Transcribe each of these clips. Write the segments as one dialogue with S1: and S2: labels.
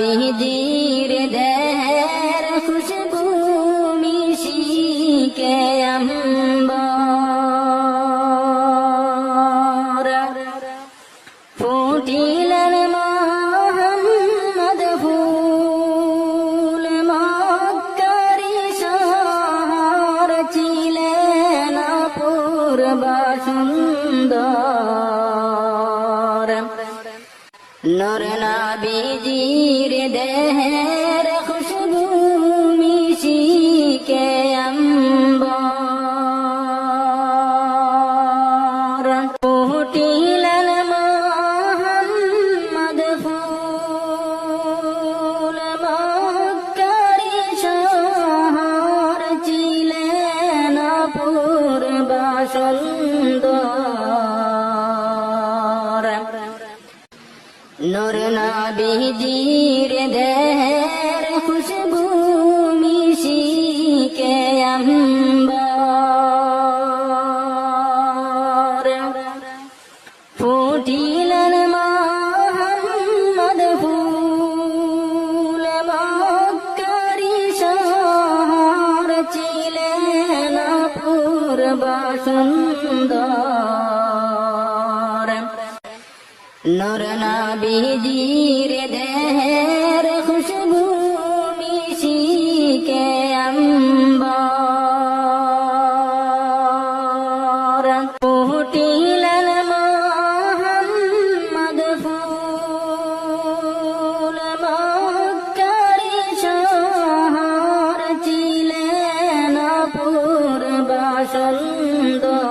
S1: নবীজির দেহের খুশবু মিশিকে আম্বর ফুটিলেন মুহাম্মদ ফুল মক্কারি শহর ছিলেন অপূর্ব সুন্দর নূর নবীজির দেহের খুশবু মিশিকে আম্বর ফুটিলেন মুহাম্মদ ফুল মক্কারি শহর ছিলেন অপূর্ব সুন্দর নূর নবীজির দেহের খুশবু মিশিকে আম্বর ফুটিলেন মুহাম্মদ ফুল মক্কারি শহর ছিলেন অপূর্ব সুন্দর নূর নবীজির দেহের খুশবু মিশিকে আম্বর ফুটিলেন মুহাম্মদ ফুল মক্কারি শহর ছিলেন অপূর্ব সুন্দর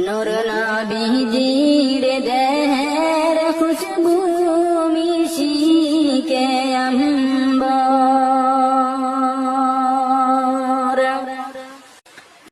S1: নূর নবীজি